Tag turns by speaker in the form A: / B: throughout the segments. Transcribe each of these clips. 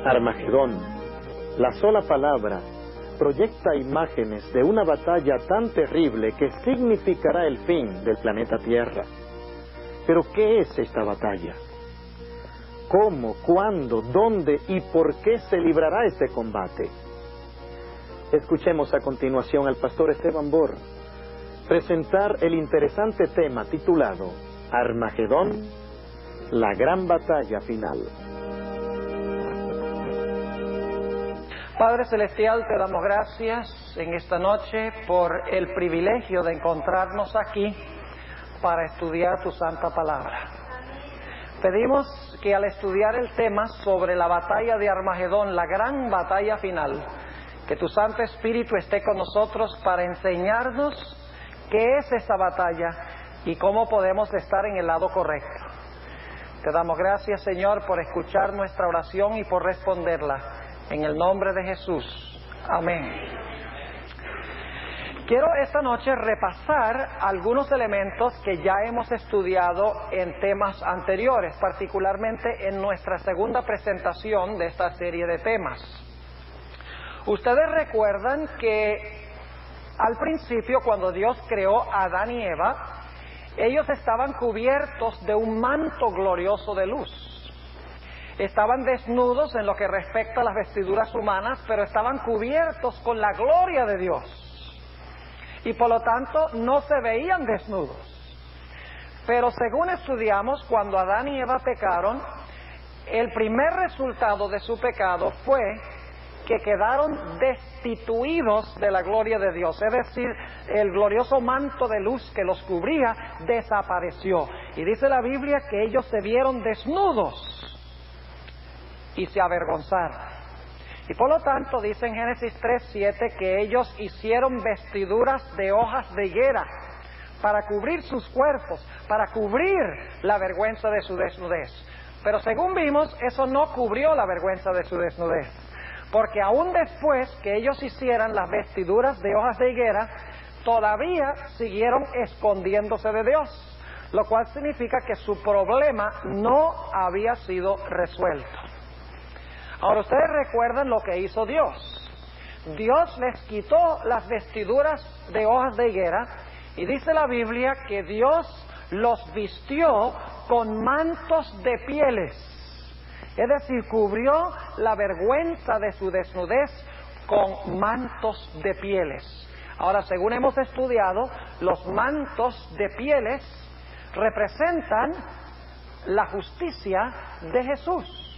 A: Armagedón, la sola palabra, proyecta imágenes de una batalla tan terrible que significará el fin del planeta Tierra. Pero ¿qué es esta batalla? ¿Cómo, cuándo, dónde y por qué se librará este combate? Escuchemos a continuación al pastor Esteban Bor presentar el interesante tema titulado Armagedón, la gran batalla final.
B: Padre Celestial, te damos gracias en esta noche por el privilegio de encontrarnos aquí para estudiar tu santa palabra. Pedimos que al estudiar el tema sobre la batalla de Armagedón, la gran batalla final, que tu Santo Espíritu esté con nosotros para enseñarnos qué es esa batalla y cómo podemos estar en el lado correcto. Te damos gracias, Señor, por escuchar nuestra oración y por responderla. En el nombre de Jesús. Amén. Quiero esta noche repasar algunos elementos que ya hemos estudiado en temas anteriores, particularmente en nuestra segunda presentación de esta serie de temas. Ustedes recuerdan que al principio, cuando Dios creó a Adán y Eva, ellos estaban cubiertos de un manto glorioso de luz. Estaban desnudos en lo que respecta a las vestiduras humanas, pero estaban cubiertos con la gloria de Dios. Y por lo tanto no se veían desnudos. Pero según estudiamos, cuando Adán y Eva pecaron, el primer resultado de su pecado fue que quedaron destituidos de la gloria de Dios. Es decir, el glorioso manto de luz que los cubría desapareció. Y dice la Biblia que ellos se vieron desnudos y se avergonzaron. Y por lo tanto dice en Génesis 3:7 que ellos hicieron vestiduras de hojas de higuera para cubrir sus cuerpos, para cubrir la vergüenza de su desnudez. Pero según vimos, eso no cubrió la vergüenza de su desnudez, porque aún después que ellos hicieran las vestiduras de hojas de higuera, todavía siguieron escondiéndose de Dios, lo cual significa que su problema no había sido resuelto. Ahora, ustedes recuerdan lo que hizo Dios. Dios les quitó las vestiduras de hojas de higuera y dice la Biblia que Dios los vistió con mantos de pieles. Es decir, cubrió la vergüenza de su desnudez con mantos de pieles. Ahora, según hemos estudiado, los mantos de pieles representan la justicia de Jesús.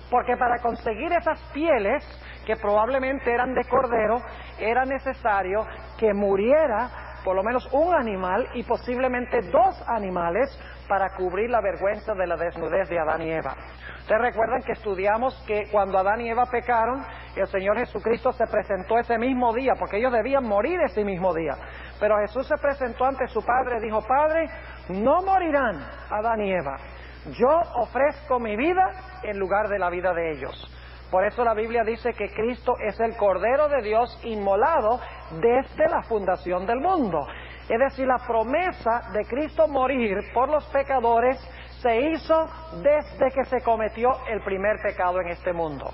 B: Porque para conseguir esas pieles, que probablemente eran de cordero, era necesario que muriera por lo menos un animal y posiblemente dos animales para cubrir la vergüenza de la desnudez de Adán y Eva. Ustedes recuerdan que estudiamos que cuando Adán y Eva pecaron, el Señor Jesucristo se presentó ese mismo día, porque ellos debían morir ese mismo día. Pero Jesús se presentó ante su Padre y dijo: Padre, no morirán Adán y Eva. Yo ofrezco mi vida en lugar de la vida de ellos. Por eso la Biblia dice que Cristo es el Cordero de Dios inmolado desde la fundación del mundo. Es decir, la promesa de Cristo morir por los pecadores se hizo desde que se cometió el primer pecado en este mundo.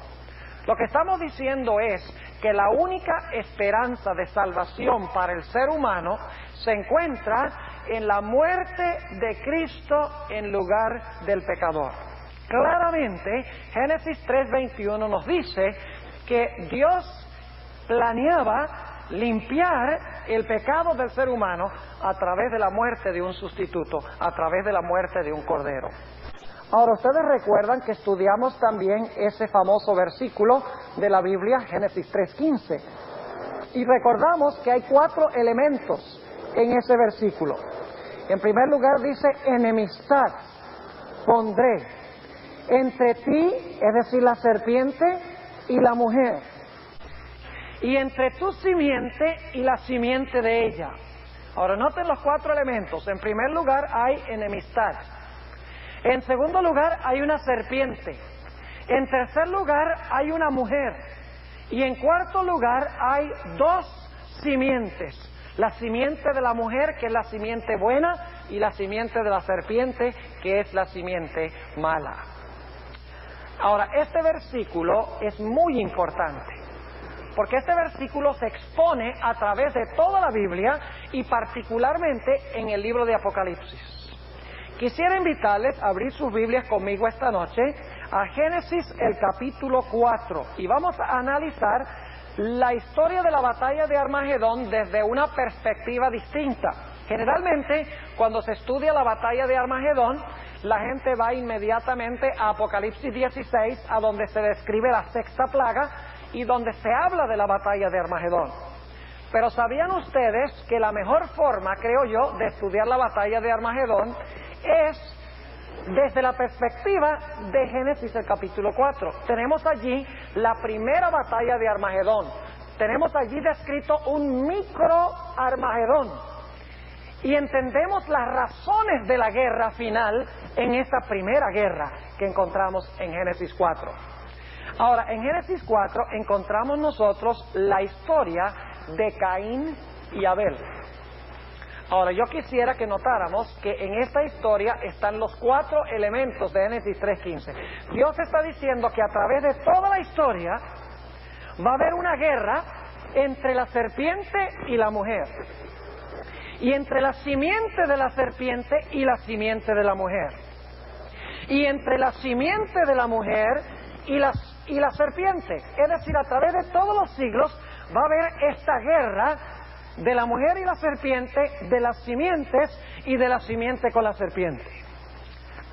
B: Lo que estamos diciendo es que la única esperanza de salvación para el ser humano se encuentra en la muerte de Cristo en lugar del pecador. Claramente, Génesis 3:21 nos dice que Dios planeaba limpiar el pecado del ser humano a través de la muerte de un sustituto, a través de la muerte de un cordero. Ahora, ustedes recuerdan que estudiamos también ese famoso versículo de la Biblia, Génesis 3:15. Y recordamos que hay 4 elementos en ese versículo. En primer lugar dice: enemistad pondré entre ti, es decir, la serpiente, y la mujer, y entre tu simiente y la simiente de ella. Ahora noten los 4 elementos. En primer lugar hay enemistad. En segundo lugar hay una serpiente. En tercer lugar hay una mujer. Y en cuarto lugar hay 2 simientes. La simiente de la mujer, que es la simiente buena, y la simiente de la serpiente, que es la simiente mala. Ahora, este versículo es muy importante, porque este versículo se expone a través de toda la Biblia y particularmente en el libro de Apocalipsis. Quisiera invitarles a abrir sus Biblias conmigo esta noche a Génesis el capítulo 4 y vamos a analizar la historia de la batalla de Armagedón desde una perspectiva distinta. Generalmente, cuando se estudia la batalla de Armagedón, la gente va inmediatamente a Apocalipsis 16, a donde se describe la sexta plaga y donde se habla de la batalla de Armagedón. Pero ¿sabían ustedes que la mejor forma, creo yo, de estudiar la batalla de Armagedón es desde la perspectiva de Génesis el capítulo 4? Tenemos allí la primera batalla de Armagedón. Tenemos allí descrito un micro Armagedón. Y entendemos las razones de la guerra final en esta primera guerra que encontramos en Génesis 4. Ahora, en Génesis 4 encontramos nosotros la historia de Caín y Abel. Ahora, yo quisiera que notáramos que en esta historia están los 4 elementos de Génesis 3:15. Dios está diciendo que a través de toda la historia va a haber una guerra entre la serpiente y la mujer, y entre la simiente de la serpiente y la simiente de la mujer, y entre la simiente de la mujer y la serpiente. Es decir, a través de todos los siglos va a haber esta guerra de la mujer y la serpiente, de las simientes y de la simiente con la serpiente.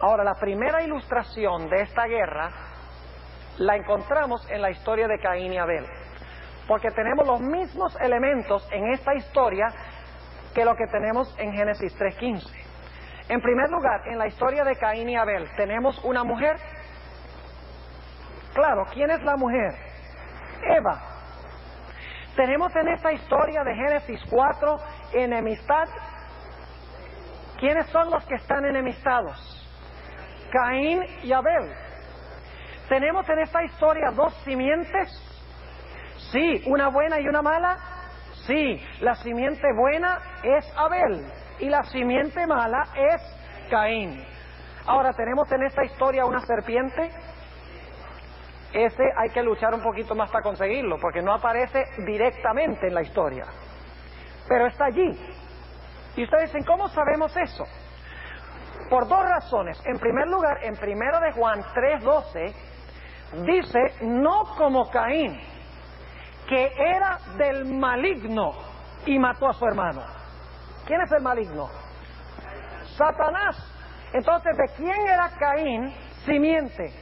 B: Ahora, la primera ilustración de esta guerra la encontramos en la historia de Caín y Abel, porque tenemos los mismos elementos en esta historia que lo que tenemos en Génesis 3:15. En primer lugar, en la historia de Caín y Abel tenemos una mujer. Claro, ¿quién es la mujer? Eva. Tenemos en esta historia de Génesis 4 enemistad. ¿Quiénes son los que están enemistados? Caín y Abel. Tenemos en esta historia 2 simientes. Sí, una buena y una mala. Sí, la simiente buena es Abel y la simiente mala es Caín. Ahora, tenemos en esta historia una serpiente. Ese hay que luchar un poquito más para conseguirlo, porque no aparece directamente en la historia, pero está allí. Y ustedes dicen, ¿cómo sabemos eso? Por 2 razones. En primer lugar, en 1 de Juan 3:12 dice, no como Caín, que era del maligno y mató a su hermano. ¿Quién es el maligno? Satanás. Entonces, ¿de quién era Caín simiente?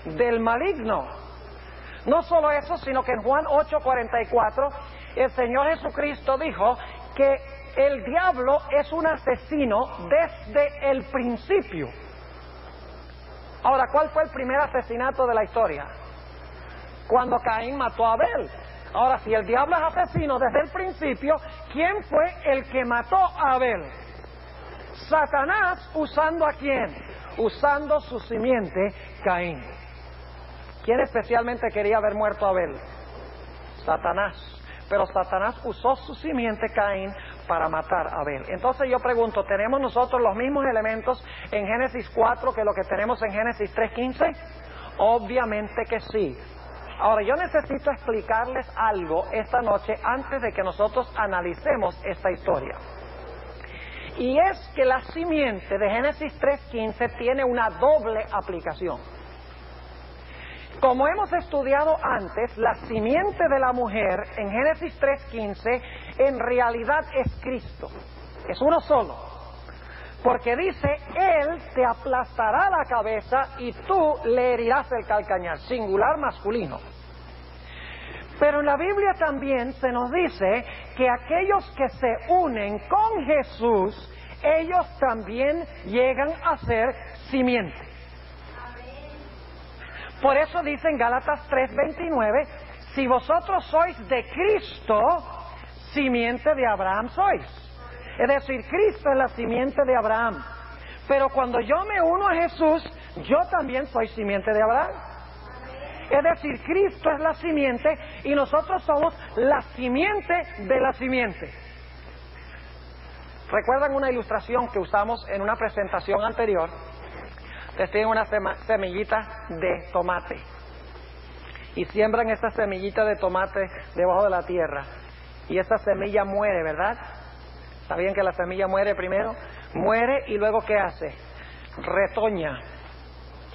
B: Del maligno. No solo eso, sino que en Juan 8:44 el Señor Jesucristo dijo que el diablo es un asesino desde el principio. Ahora, ¿cuál fue el primer asesinato de la historia? Cuando Caín mató a Abel. Ahora, si el diablo es asesino desde el principio, ¿quién fue el que mató a Abel? Satanás. ¿Usando a quién? Usando su simiente, Caín. ¿Quién especialmente quería haber muerto a Abel? Satanás. Pero Satanás usó su simiente, Caín, para matar a Abel. Entonces yo pregunto, ¿tenemos nosotros los mismos elementos en Génesis 4 que lo que tenemos en Génesis 3:15? Obviamente que sí. Ahora, yo necesito explicarles algo esta noche antes de que nosotros analicemos esta historia. Y es que la simiente de Génesis 3:15 tiene una doble aplicación. Como hemos estudiado antes, la simiente de la mujer en Génesis 3:15 en realidad es Cristo. Es uno solo. Porque dice, Él te aplastará la cabeza y tú le herirás el calcañar. Singular masculino. Pero en la Biblia también se nos dice que aquellos que se unen con Jesús, ellos también llegan a ser simiente. Por eso dice en Gálatas 3:29, si vosotros sois de Cristo, simiente de Abraham sois. Es decir, Cristo es la simiente de Abraham. Pero cuando yo me uno a Jesús, yo también soy simiente de Abraham. Es decir, Cristo es la simiente y nosotros somos la simiente de la simiente. ¿Recuerdan una ilustración que usamos en una presentación anterior? Ustedes tienen una semillita de tomate y siembran esa semillita de tomate debajo de la tierra y esa semilla muere, ¿verdad? ¿Sabían que la semilla muere primero? Muere y luego ¿qué hace? Retoña,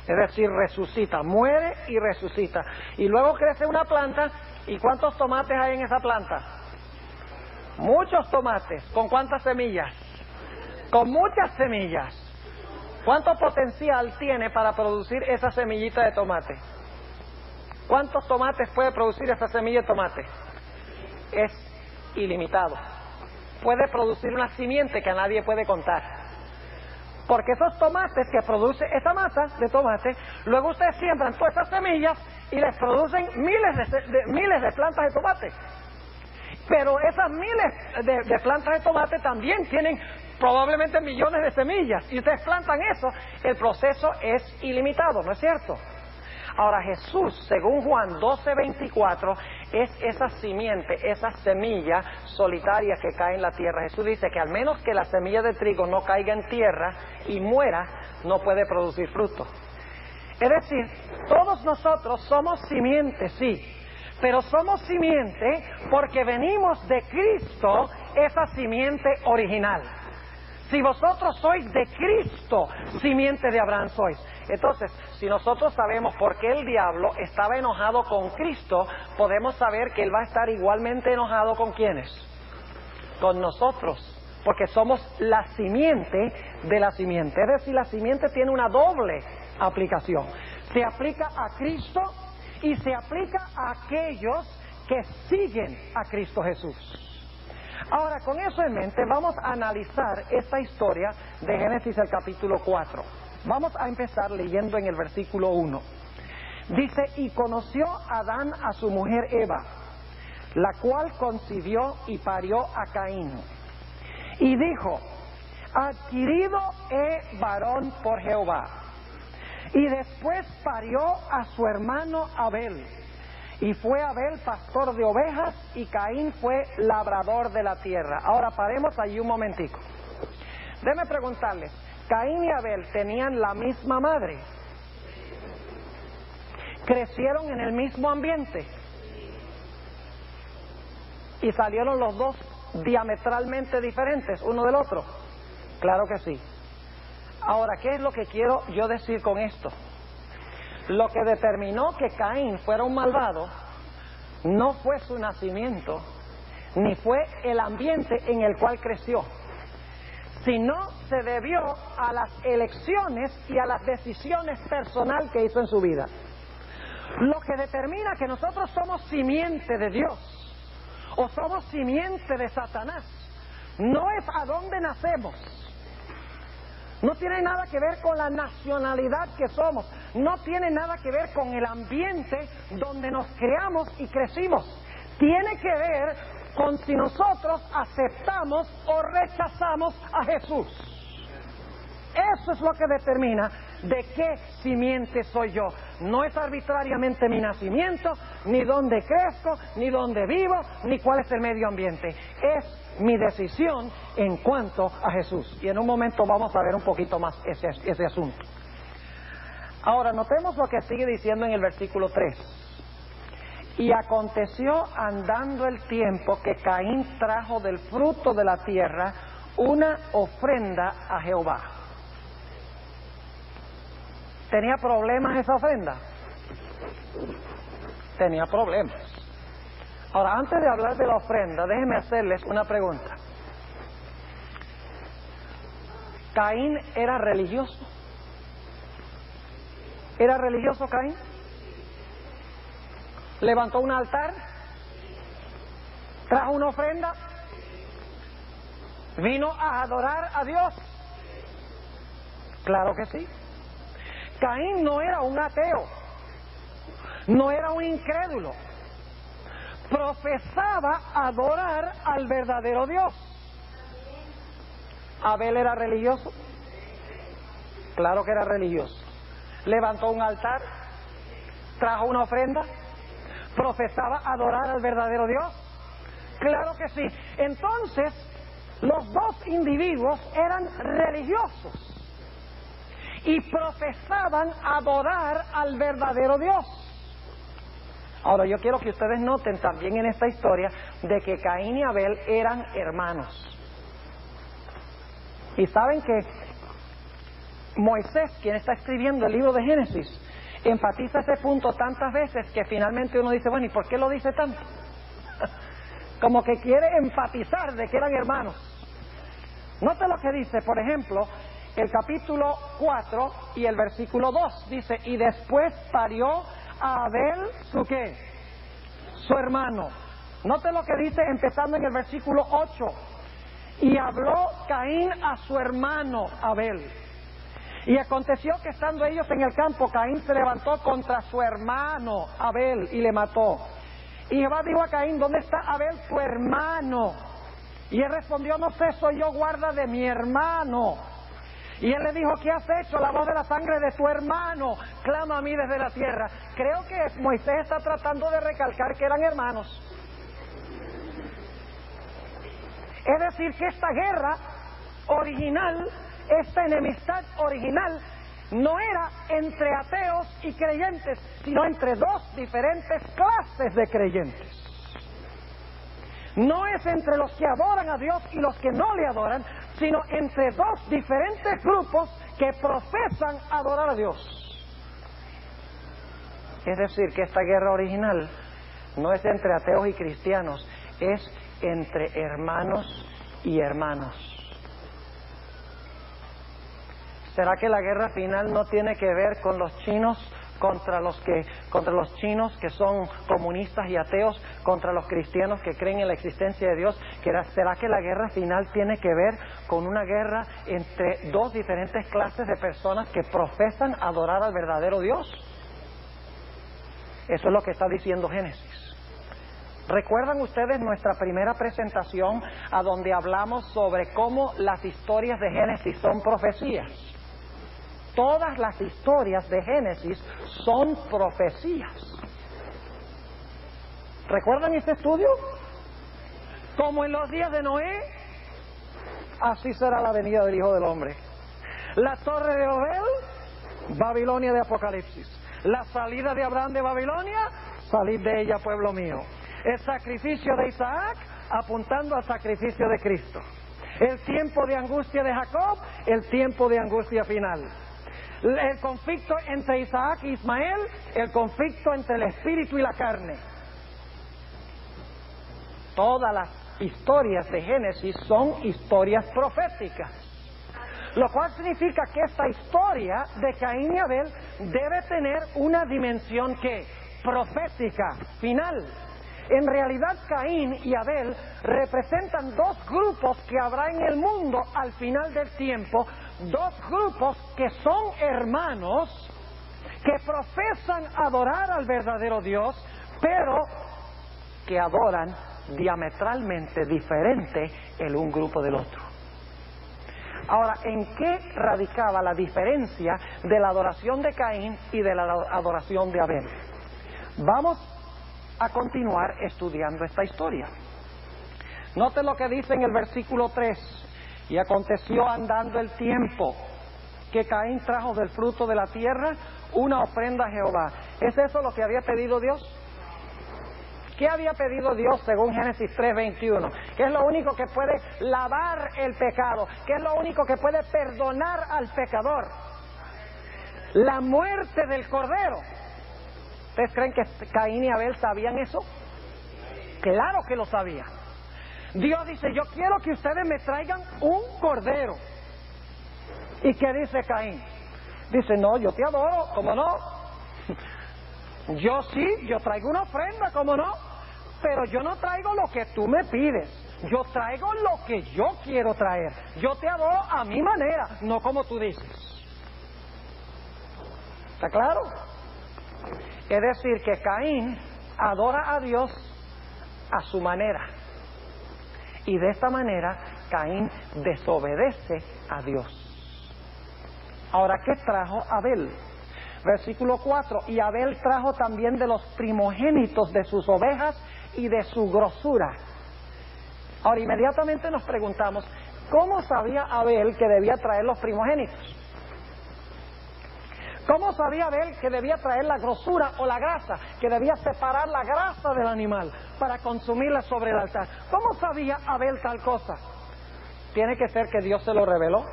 B: es decir, resucita, muere y resucita. Y luego crece una planta. ¿Y cuántos tomates hay en esa planta? Muchos tomates. ¿Con cuántas semillas? Con muchas semillas. ¿Cuánto potencial tiene para producir esa semillita de tomate? ¿Cuántos tomates puede producir esa semilla de tomate? Es ilimitado. Puede producir una simiente que nadie puede contar. Porque esos tomates que produce esa masa de tomate, luego ustedes siembran todas esas semillas y les producen miles de plantas de tomate. Pero esas miles de plantas de tomate también tienen probablemente millones de semillas. Y ustedes plantan eso, el proceso es ilimitado, ¿no es cierto? Ahora Jesús, según Juan 12:24, es esa simiente, esa semilla solitaria que cae en la tierra. Jesús dice que al menos que la semilla de trigo no caiga en tierra y muera, no puede producir fruto. Es decir, todos nosotros somos simiente, sí, pero somos simiente porque venimos de Cristo, esa simiente original. Si vosotros sois de Cristo, simiente de Abraham sois. Entonces, si nosotros sabemos por qué el diablo estaba enojado con Cristo, podemos saber que él va a estar igualmente enojado con ¿quiénes? Con nosotros, porque somos la simiente de la simiente. Es decir, la simiente tiene una doble aplicación. Se aplica a Cristo y se aplica a aquellos que siguen a Cristo Jesús. Ahora, con eso en mente, vamos a analizar esta historia de Génesis, el capítulo 4. Vamos a empezar leyendo en el versículo 1. Dice, y conoció Adán a su mujer Eva, la cual concibió y parió a Caín. Y dijo, adquirido he varón por Jehová. Y después parió a su hermano Abel. Y fue Abel pastor de ovejas y Caín fue labrador de la tierra. Ahora paremos allí un momentico. Déjenme preguntarles, ¿Caín y Abel tenían la misma madre? ¿Crecieron en el mismo ambiente? ¿Y salieron los dos diametralmente diferentes uno del otro? Claro que sí. Ahora, ¿qué es lo que quiero yo decir con esto? Lo que determinó que Caín fuera un malvado no fue su nacimiento, ni fue el ambiente en el cual creció, sino se debió a las elecciones y a las decisiones personales que hizo en su vida. Lo que determina que nosotros somos simiente de Dios o somos simiente de Satanás no es a dónde nacemos. No tiene nada que ver con la nacionalidad que somos. No tiene nada que ver con el ambiente donde nos creamos y crecimos. Tiene que ver con si nosotros aceptamos o rechazamos a Jesús. Eso es lo que determina de qué simiente soy yo. No es arbitrariamente mi nacimiento, ni dónde crezco, ni dónde vivo, ni cuál es el medio ambiente. Es mi decisión en cuanto a Jesús. Y en un momento vamos a ver un poquito más ese asunto. Ahora, notemos lo que sigue diciendo en el versículo 3. Y aconteció andando el tiempo que Caín trajo del fruto de la tierra una ofrenda a Jehová. ¿Tenía problemas esa ofrenda? Tenía problemas. Ahora, antes de hablar de la ofrenda, déjenme hacerles una pregunta. ¿Caín era religioso? ¿Era religioso Caín? ¿Levantó un altar? ¿Trajo una ofrenda? ¿Vino a adorar a Dios? Claro que sí. Caín no era un ateo, no era un incrédulo. Profesaba adorar al verdadero Dios. ¿Abel era religioso? Claro que era religioso. ¿Levantó un altar? ¿Trajo una ofrenda? ¿Profesaba adorar al verdadero Dios? Claro que sí. Entonces, los dos individuos eran religiosos. y profesaban adorar al verdadero Dios. Ahora yo quiero que ustedes noten también en esta historia de que Caín y Abel eran hermanos. Y saben que Moisés, quien está escribiendo el libro de Génesis, enfatiza ese punto tantas veces que finalmente uno dice, bueno, ¿y por qué lo dice tanto? Como que quiere enfatizar de que eran hermanos. Note lo que dice, por ejemplo, el capítulo 4 y el versículo 2. Dice, y después parió a Abel, ¿su qué? Su hermano. Note lo que dice empezando en el versículo 8. Y habló Caín a su hermano Abel. Y aconteció que estando ellos en el campo, Caín se levantó contra su hermano Abel y le mató. Y Jehová dijo a Caín, ¿dónde está Abel tu hermano? Y él respondió, no sé, soy yo guarda de mi hermano. Y él le dijo, ¿qué has hecho? La voz de la sangre de tu hermano clama a mí desde la tierra. Creo que Moisés está tratando de recalcar que eran hermanos. Es decir, que esta guerra original, esta enemistad original, no era entre ateos y creyentes, sino entre dos diferentes clases de creyentes. No es entre los que adoran a Dios y los que no le adoran, sino entre dos diferentes grupos que profesan adorar a Dios. Es decir, que esta guerra original no es entre ateos y cristianos, es entre hermanos y hermanos. ¿Será que la guerra final no tiene que ver con los chinos contra los chinos que son comunistas y ateos, contra los cristianos que creen en la existencia de Dios? ¿Será que la guerra final tiene que ver con una guerra entre dos diferentes clases de personas que profesan adorar al verdadero Dios? Eso es lo que está diciendo Génesis. ¿Recuerdan ustedes nuestra primera presentación a donde hablamos sobre cómo las historias de Génesis son profecías? Todas las historias de Génesis son profecías. ¿Recuerdan este estudio? Como en los días de Noé, así será la venida del Hijo del Hombre. La torre de Babel, Babilonia de Apocalipsis. La salida de Abraham de Babilonia, salid de ella, pueblo mío. El sacrificio de Isaac, apuntando al sacrificio de Cristo. El tiempo de angustia de Jacob, el tiempo de angustia final. El conflicto entre Isaac e Ismael, el conflicto entre el espíritu y la carne. Todas las historias de Génesis son historias proféticas, lo cual significa que esta historia de Caín y Abel debe tener una dimensión que profética, final. En realidad Caín y Abel representan dos grupos que habrá en el mundo al final del tiempo, dos grupos que son hermanos, que profesan adorar al verdadero Dios, pero que adoran diametralmente diferente el un grupo del otro. Ahora, ¿en qué radicaba la diferencia de la adoración de Caín y de la adoración de Abel? Vamos a continuar estudiando esta historia. Note lo que dice en el versículo 3. Y aconteció andando el tiempo que Caín trajo del fruto de la tierra una ofrenda a Jehová. ¿Es eso lo que había pedido Dios? ¿Qué había pedido Dios según Génesis 3:21? ¿Qué es lo único que puede lavar el pecado? ¿Qué es lo único que puede perdonar al pecador? La muerte del cordero. ¿Ustedes creen que Caín y Abel sabían eso? Claro que lo sabían. Dios dice, yo quiero que ustedes me traigan un cordero. ¿Y qué dice Caín? Dice, no, yo te adoro, ¿cómo no? Yo sí, yo traigo una ofrenda, ¿cómo no? Pero yo no traigo lo que tú me pides. Yo traigo lo que yo quiero traer. Yo te adoro a mi manera, no como tú dices. ¿Está claro? Es decir, que Caín adora a Dios a su manera. Y de esta manera, Caín desobedece a Dios. Ahora, ¿qué trajo Abel? Versículo 4, y Abel trajo también de los primogénitos de sus ovejas y de su grosura. Ahora, inmediatamente nos preguntamos, ¿cómo sabía Abel que debía traer los primogénitos? ¿Cómo sabía Abel que debía traer la grosura o la grasa? Que debía separar la grasa del animal para consumirla sobre el altar. ¿Cómo sabía Abel tal cosa? Tiene que ser que Dios se lo reveló.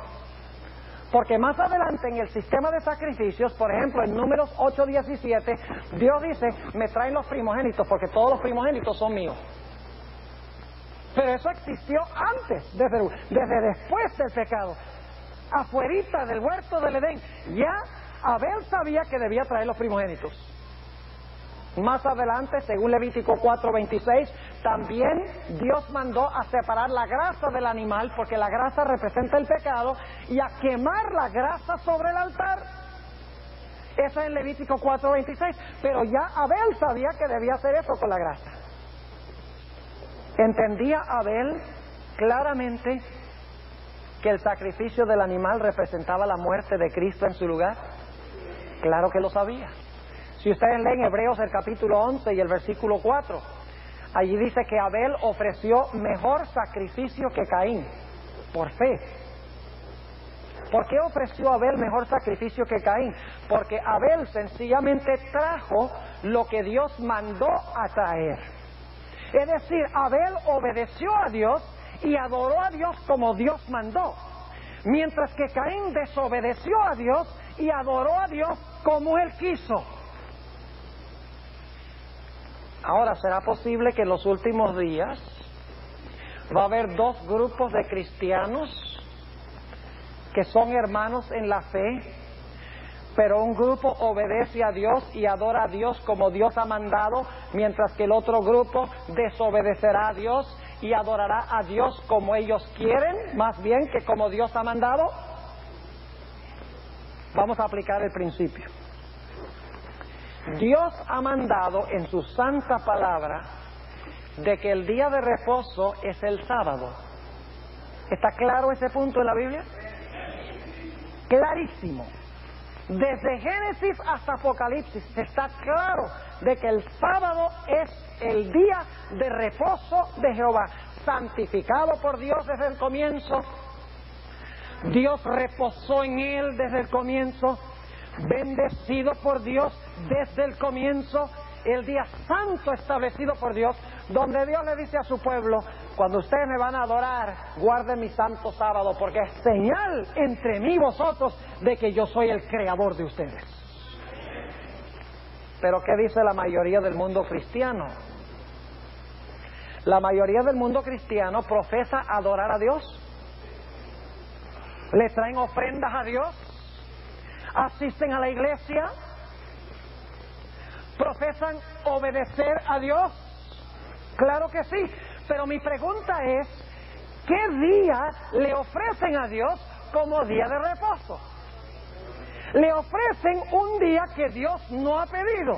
B: Porque más adelante en el sistema de sacrificios, por ejemplo en Números 8:17, Dios dice, me traen los primogénitos porque todos los primogénitos son míos. Pero eso existió antes, desde después del pecado. Afuerita del huerto del Edén, ya Abel sabía que debía traer los primogénitos. Más adelante, según Levítico 4:26, también Dios mandó a separar la grasa del animal, porque la grasa representa el pecado, y a quemar la grasa sobre el altar. Eso es en Levítico 4:26. Pero ya Abel sabía que debía hacer eso con la grasa. ¿Entendía Abel claramente que el sacrificio del animal representaba la muerte de Cristo en su lugar? Claro que lo sabía. Si ustedes leen Hebreos el capítulo 11 y el versículo 4, allí dice que Abel ofreció mejor sacrificio que Caín, por fe. ¿Por qué ofreció Abel mejor sacrificio que Caín? Porque Abel sencillamente trajo lo que Dios mandó a traer. Es decir, Abel obedeció a Dios y adoró a Dios como Dios mandó, mientras que Caín desobedeció a Dios y adoró a Dios como él quiso. Ahora, ¿será posible que en los últimos días va a haber dos grupos de cristianos que son hermanos en la fe, pero un grupo obedece a Dios y adora a Dios como Dios ha mandado, mientras que el otro grupo desobedecerá a Dios y adorará a Dios como ellos quieren, más bien que como Dios ha mandado? Vamos a aplicar el principio. Dios ha mandado en su santa palabra de que el día de reposo es el sábado. ¿Está claro ese punto en la Biblia? Clarísimo. Desde Génesis hasta Apocalipsis está claro de que el sábado es el día de reposo de Jehová, santificado por Dios desde el comienzo. Dios reposó en él desde el comienzo, bendecido por Dios desde el comienzo, el día santo establecido por Dios, donde Dios le dice a su pueblo, cuando ustedes me van a adorar, guarden mi santo sábado, porque es señal entre mí y vosotros de que yo soy el creador de ustedes. Pero ¿qué dice la mayoría del mundo cristiano? La mayoría del mundo cristiano profesa adorar a Dios, le traen ofrendas a Dios, asisten a la iglesia, profesan obedecer a Dios. Claro que sí, pero mi pregunta es, ¿qué día le ofrecen a Dios como día de reposo? Le ofrecen un día que Dios no ha pedido.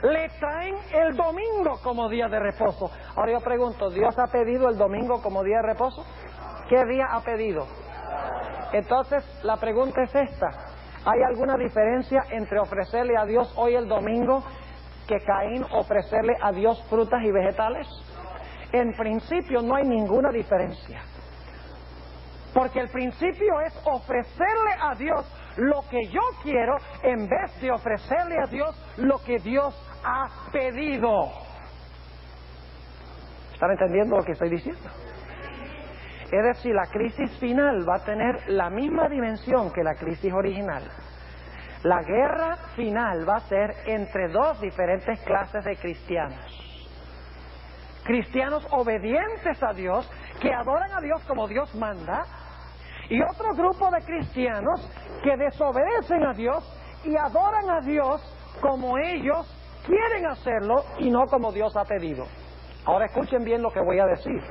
B: Le traen el domingo como día de reposo. Ahora yo pregunto, ¿Dios ha pedido el domingo como día de reposo? ¿Qué día ha pedido? Entonces la pregunta es esta: ¿hay alguna diferencia entre ofrecerle a Dios hoy el domingo que Caín ofrecerle a Dios frutas y vegetales? En principio no hay ninguna diferencia, porque el principio es ofrecerle a Dios lo que yo quiero en vez de ofrecerle a Dios lo que Dios ha pedido. ¿Están entendiendo lo que estoy diciendo? Es decir, la crisis final va a tener la misma dimensión que la crisis original. La guerra final va a ser entre dos diferentes clases de cristianos. Cristianos obedientes a Dios, que adoran a Dios como Dios manda, y otro grupo de cristianos que desobedecen a Dios y adoran a Dios como ellos quieren hacerlo y no como Dios ha pedido. Ahora escuchen bien lo que voy a decir.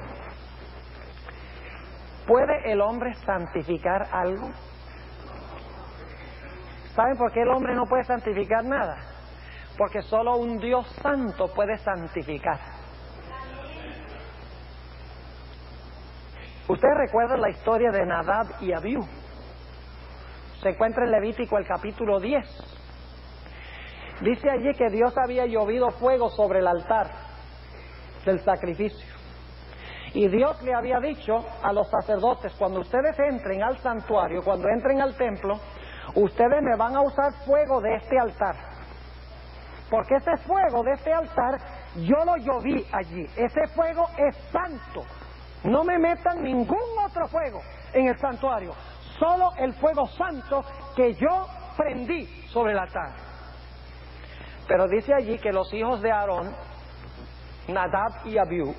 B: ¿Puede el hombre santificar algo? ¿Saben por qué el hombre no puede santificar nada? Porque solo un Dios santo puede santificar. Ustedes recuerdan la historia de Nadab y Abiú. Se encuentra en Levítico el capítulo 10. Dice allí que Dios había llovido fuego sobre el altar del sacrificio. Y Dios le había dicho a los sacerdotes, cuando ustedes entren al santuario, cuando entren al templo, ustedes me van a usar fuego de este altar, porque ese fuego de este altar yo lo lloví allí, ese fuego es santo, no me metan ningún otro fuego en el santuario, solo el fuego santo que yo prendí sobre el altar. Pero dice allí que los hijos de Aarón, Nadab y Abiú,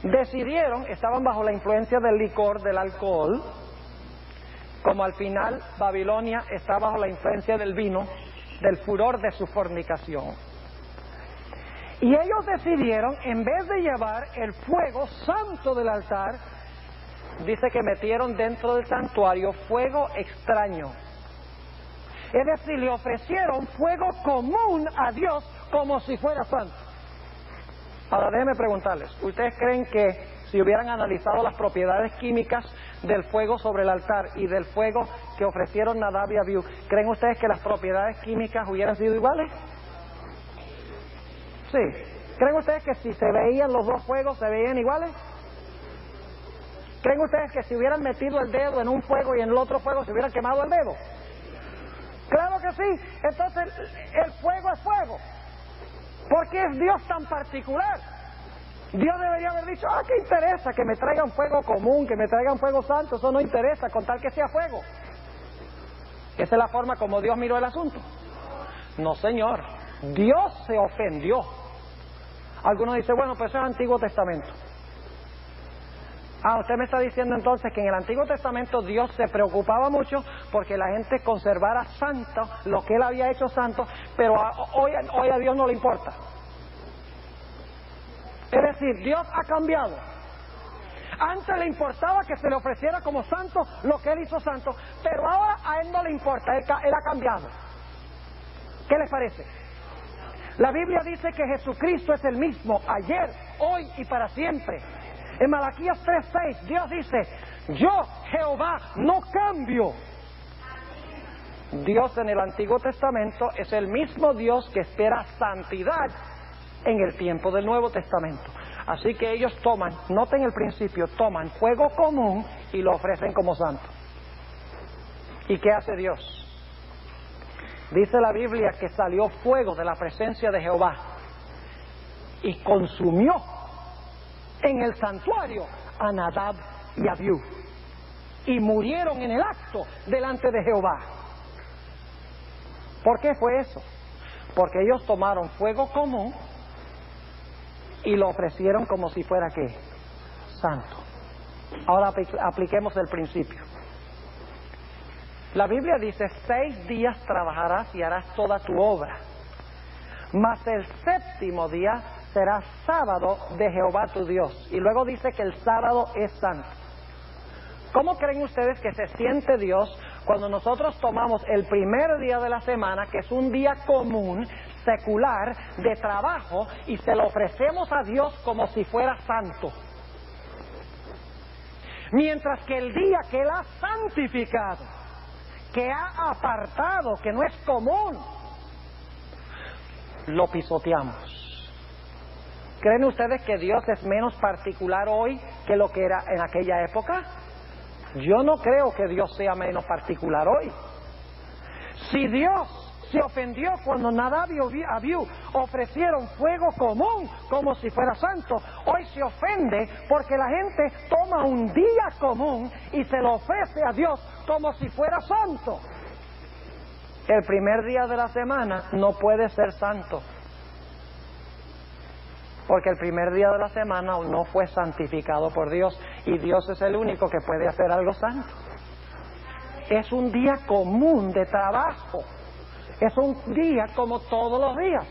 B: decidieron, estaban bajo la influencia del licor, del alcohol, como al final Babilonia está bajo la influencia del vino, del furor de su fornicación. Y ellos decidieron, en vez de llevar el fuego santo del altar, dice que metieron dentro del santuario fuego extraño. Es decir, le ofrecieron fuego común a Dios como si fuera santo. Ahora déjenme preguntarles, ¿ustedes creen que si hubieran analizado las propiedades químicas del fuego sobre el altar y del fuego que ofrecieron Nadab y Abiú, ¿creen ustedes que las propiedades químicas hubieran sido iguales? Sí. ¿Creen ustedes que si se veían los dos fuegos se veían iguales? ¿Creen ustedes que si hubieran metido el dedo en un fuego y en el otro fuego se hubieran quemado el dedo? Claro que sí. Entonces el fuego es fuego. ¿Por qué es Dios tan particular? Dios debería haber dicho, ¿qué interesa que me traigan fuego común, que me traigan fuego santo? Eso no interesa, con tal que sea fuego. Esa es la forma como Dios miró el asunto. No, señor. Dios se ofendió. Algunos dicen, bueno, pues eso es Antiguo Testamento. Usted me está diciendo entonces que en el Antiguo Testamento Dios se preocupaba mucho porque la gente conservara santo lo que Él había hecho santo, pero hoy a Dios no le importa. Es decir, Dios ha cambiado. Antes le importaba que se le ofreciera como santo lo que Él hizo santo, pero ahora a Él no le importa, Él ha cambiado. ¿Qué les parece? La Biblia dice que Jesucristo es el mismo ayer, hoy y para siempre. En Malaquías 3:6 Dios dice, yo Jehová no cambio. Dios en el Antiguo Testamento es el mismo Dios que espera santidad en el tiempo del Nuevo Testamento. Así que ellos toman, noten el principio, toman fuego común y lo ofrecen como santo. ¿Y qué hace Dios? Dice la Biblia que salió fuego de la presencia de Jehová y consumió en el santuario a Nadab y Abiú, y murieron en el acto delante de Jehová. ¿Por qué fue eso? Porque ellos tomaron fuego común y lo ofrecieron como si fuera ¿qué? Santo. Ahora apliquemos el principio. La Biblia dice, 6 días trabajarás y harás toda tu obra, mas el séptimo día será sábado de Jehová tu Dios. Y luego dice que el sábado es santo. ¿Cómo creen ustedes que se siente Dios cuando nosotros tomamos el primer día de la semana, que es un día común, secular, de trabajo, y se lo ofrecemos a Dios como si fuera santo? Mientras que el día que Él ha santificado, que ha apartado, que no es común, lo pisoteamos. ¿Creen ustedes que Dios es menos particular hoy que lo que era en aquella época? Yo no creo que Dios sea menos particular hoy. Si Dios se ofendió cuando Nadab y Abiú ofrecieron fuego común como si fuera santo, hoy se ofende porque la gente toma un día común y se lo ofrece a Dios como si fuera santo. El primer día de la semana no puede ser santo, porque el primer día de la semana no fue santificado por Dios, y Dios es el único que puede hacer algo santo. Es un día común de trabajo, es un día como todos los días.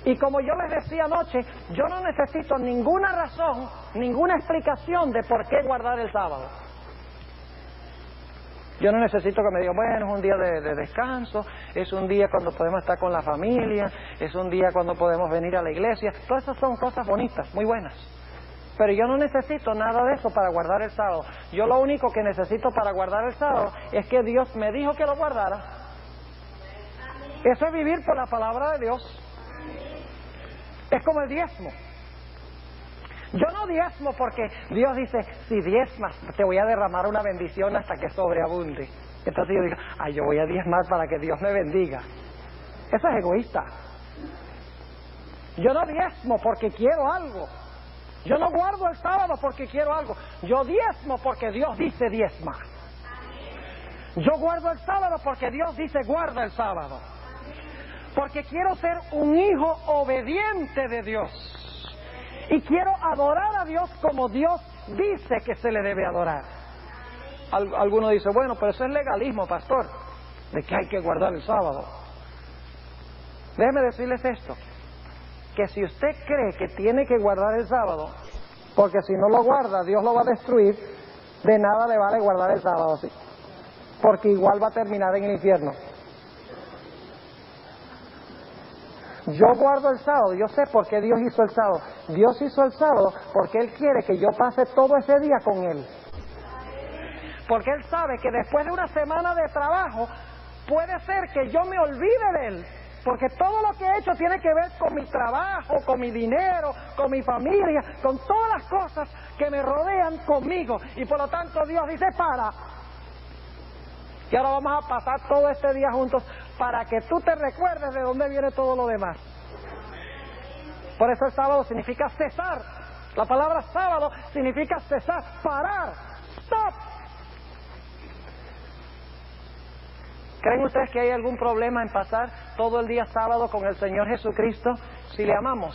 B: Y como yo les decía anoche, yo no necesito ninguna razón, ninguna explicación de por qué guardar el sábado. Yo no necesito que me digan, bueno, es un día de descanso, es un día cuando podemos estar con la familia, es un día cuando podemos venir a la iglesia. Todas esas son cosas bonitas, muy buenas. Pero yo no necesito nada de eso para guardar el sábado. Yo lo único que necesito para guardar el sábado es que Dios me dijo que lo guardara. Eso es vivir por la palabra de Dios. Es como el diezmo. Yo no diezmo porque Dios dice, si diezmas te voy a derramar una bendición hasta que sobreabunde. Entonces yo digo, yo voy a diezmar para que Dios me bendiga. Eso es egoísta. Yo no diezmo porque quiero algo. Yo no guardo el sábado porque quiero algo. Yo diezmo porque Dios dice diezma. Yo guardo el sábado porque Dios dice guarda el sábado. Porque quiero ser un hijo obediente de Dios. Y quiero adorar a Dios como Dios dice que se le debe adorar. Algunos dicen, bueno, pero eso es legalismo, pastor, de que hay que guardar el sábado. Déjeme decirles esto, que si usted cree que tiene que guardar el sábado, porque si no lo guarda, Dios lo va a destruir, de nada le vale guardar el sábado así, porque igual va a terminar en el infierno. Yo guardo el sábado, yo sé por qué Dios hizo el sábado. Dios hizo el sábado porque Él quiere que yo pase todo ese día con Él. Porque Él sabe que después de una semana de trabajo, puede ser que yo me olvide de Él. Porque todo lo que he hecho tiene que ver con mi trabajo, con mi dinero, con mi familia, con todas las cosas que me rodean conmigo. Y por lo tanto Dios dice, para. Y ahora vamos a pasar todo este día juntos para que tú te recuerdes de dónde viene todo lo demás. Por eso el sábado significa cesar. La palabra sábado significa cesar, parar, stop. ¿Creen ustedes que hay algún problema en pasar todo el día sábado con el Señor Jesucristo si le amamos?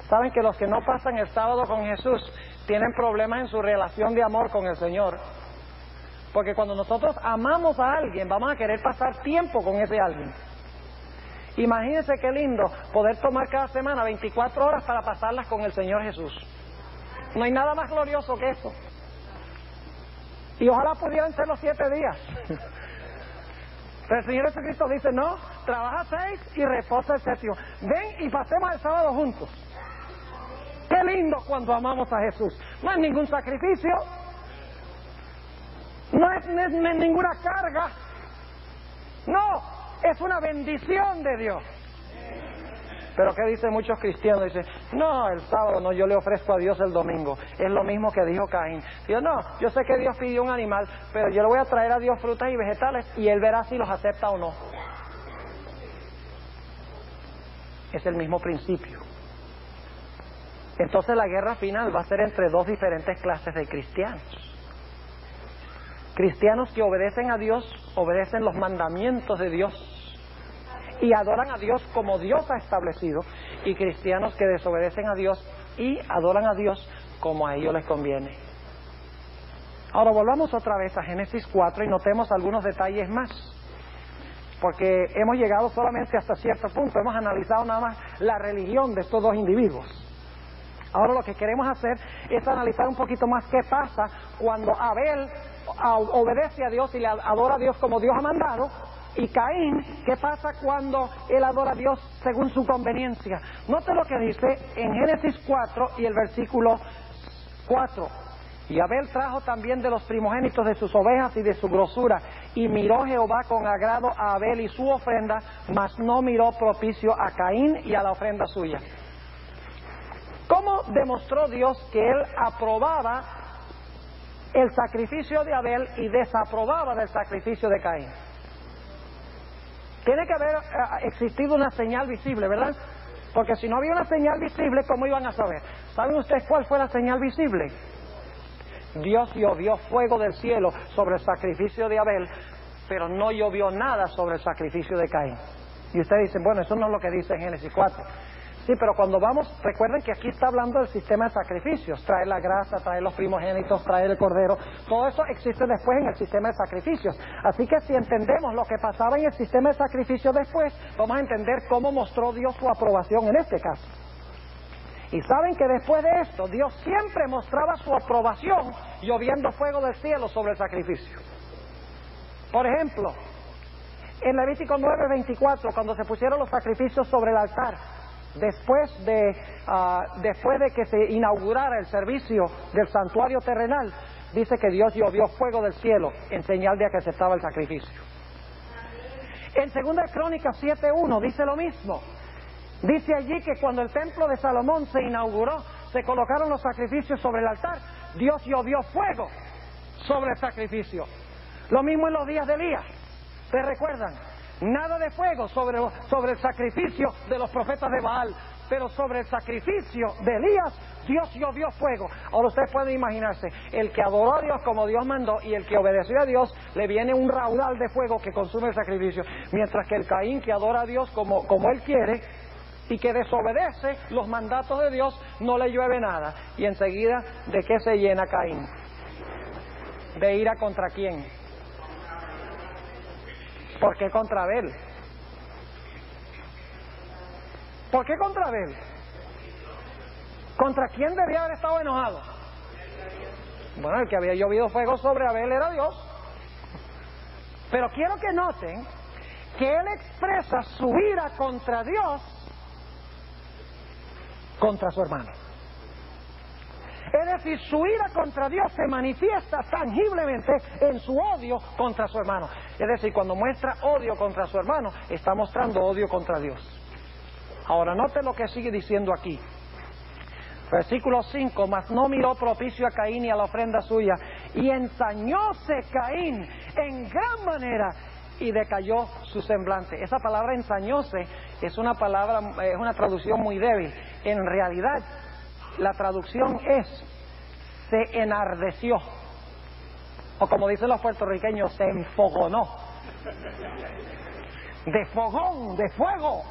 B: ¿Saben que los que no pasan el sábado con Jesús tienen problemas en su relación de amor con el Señor? Porque cuando nosotros amamos a alguien, vamos a querer pasar tiempo con ese alguien. Imagínense qué lindo poder tomar cada semana 24 horas para pasarlas con el Señor Jesús. No hay nada más glorioso que eso. Y ojalá pudieran ser los 7 días. Pero el Señor Jesucristo dice, no, trabaja 6 y reposa el 7º. Ven y pasemos el sábado juntos. Qué lindo cuando amamos a Jesús. No es ningún sacrificio. No es ninguna carga. No, es una bendición de Dios. Pero ¿qué dicen muchos cristianos? Dicen, no, el sábado no, yo le ofrezco a Dios el domingo. Es lo mismo que dijo Caín. Dios, no, yo sé que Dios pidió un animal, pero yo le voy a traer a Dios frutas y vegetales y Él verá si los acepta o no. Es el mismo principio. Entonces la guerra final va a ser entre dos diferentes clases de cristianos. Cristianos que obedecen a Dios, obedecen los mandamientos de Dios y adoran a Dios como Dios ha establecido, y cristianos que desobedecen a Dios y adoran a Dios como a ellos les conviene. Ahora volvamos otra vez a Génesis 4 y notemos algunos detalles más, porque hemos llegado solamente hasta cierto punto, hemos analizado nada más la religión de estos dos individuos. Ahora lo que queremos hacer es analizar un poquito más qué pasa cuando Abel obedece a Dios y le adora a Dios como Dios ha mandado, y Caín, ¿qué pasa cuando él adora a Dios según su conveniencia? Note lo que dice en Génesis 4 y el versículo 4. Y Abel trajo también de los primogénitos de sus ovejas y de su grosura, y miró Jehová con agrado a Abel y su ofrenda, mas no miró propicio a Caín y a la ofrenda suya. ¿Cómo demostró Dios que Él aprobaba el sacrificio de Abel y desaprobaba del sacrificio de Caín? Tiene que haber existido una señal visible, ¿verdad? Porque si no había una señal visible, ¿cómo iban a saber? ¿Saben ustedes cuál fue la señal visible? Dios llovió fuego del cielo sobre el sacrificio de Abel, pero no llovió nada sobre el sacrificio de Caín. Y ustedes dicen, bueno, eso no es lo que dice en Génesis 4. Sí, pero cuando vamos, recuerden que aquí está hablando del sistema de sacrificios, traer la grasa, traer los primogénitos, traer el cordero, todo eso existe después en el sistema de sacrificios. Así que si entendemos lo que pasaba en el sistema de sacrificios después, vamos a entender cómo mostró Dios su aprobación en este caso. Y saben que después de esto, Dios siempre mostraba su aprobación lloviendo fuego del cielo sobre el sacrificio. Por ejemplo, en Levítico 9:24, cuando se pusieron los sacrificios sobre el altar, después de que se inaugurara el servicio del santuario terrenal, dice que Dios llovió fuego del cielo en señal de que aceptaba el sacrificio. En 2 Crónicas 7:1 dice lo mismo. Dice allí que cuando el templo de Salomón se inauguró, se colocaron los sacrificios sobre el altar, Dios llovió fuego sobre el sacrificio. Lo mismo en los días de Elías. ¿Se recuerdan? Nada de fuego sobre el sacrificio de los profetas de Baal, pero sobre el sacrificio de Elías, Dios llovió fuego. Ahora ustedes pueden imaginarse, el que adoró a Dios como Dios mandó y el que obedeció a Dios, le viene un raudal de fuego que consume el sacrificio, mientras que el Caín que adora a Dios como él quiere y que desobedece los mandatos de Dios, no le llueve nada. Y enseguida, ¿de qué se llena Caín? ¿De ira contra quién? ¿Por qué contra Abel? ¿Por qué contra Abel? ¿Contra quién debía haber estado enojado? Bueno, el que había llovido fuego sobre Abel era Dios. Pero quiero que noten que él expresa su ira contra Dios, contra su hermano. Es decir, su ira contra Dios se manifiesta tangiblemente en su odio contra su hermano. Es decir, cuando muestra odio contra su hermano, está mostrando odio contra Dios. Ahora, note lo que sigue diciendo aquí. Versículo 5, mas no miró propicio a Caín y a la ofrenda suya, y ensañóse Caín en gran manera, y decayó su semblante. Esa palabra ensañóse es una traducción muy débil. En realidad, la traducción es se enardeció, o como dicen los puertorriqueños, se enfogonó. De fogón, de fuego.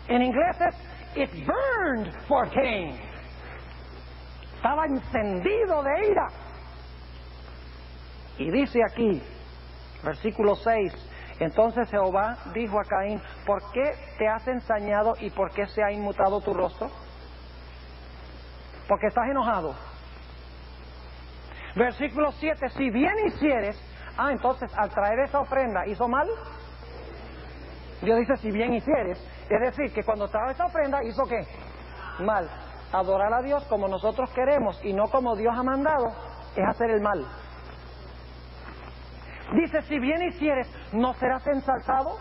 B: En inglés es it burned for Cain. Estaba encendido de ira. Y dice aquí, versículo 6, entonces Jehová dijo a Caín, ¿por qué te has ensañado y por qué se ha inmutado tu rostro? Porque estás enojado. Versículo 7, si bien hicieres, entonces al traer esa ofrenda, ¿hizo mal? Dios dice, si bien hicieres, es decir, que cuando trae esa ofrenda, ¿hizo qué? Mal. Adorar a Dios como nosotros queremos y no como Dios ha mandado, es hacer el mal. Dice, si bien hicieres, ¿no serás ensalzado?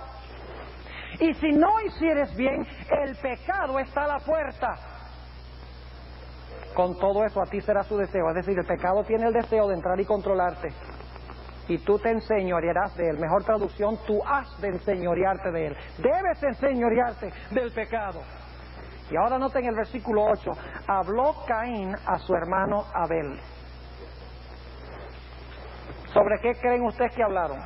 B: Y si no hicieres bien, el pecado está a la puerta. Con todo eso a ti será su deseo. Es decir, el pecado tiene el deseo de entrar y controlarte. Y tú te enseñorearás de él. Mejor traducción, tú has de enseñorearte de él. Debes enseñorearte del pecado. Y ahora noten el versículo 8. Habló Caín a su hermano Abel. ¿Sobre qué creen ustedes que hablaron?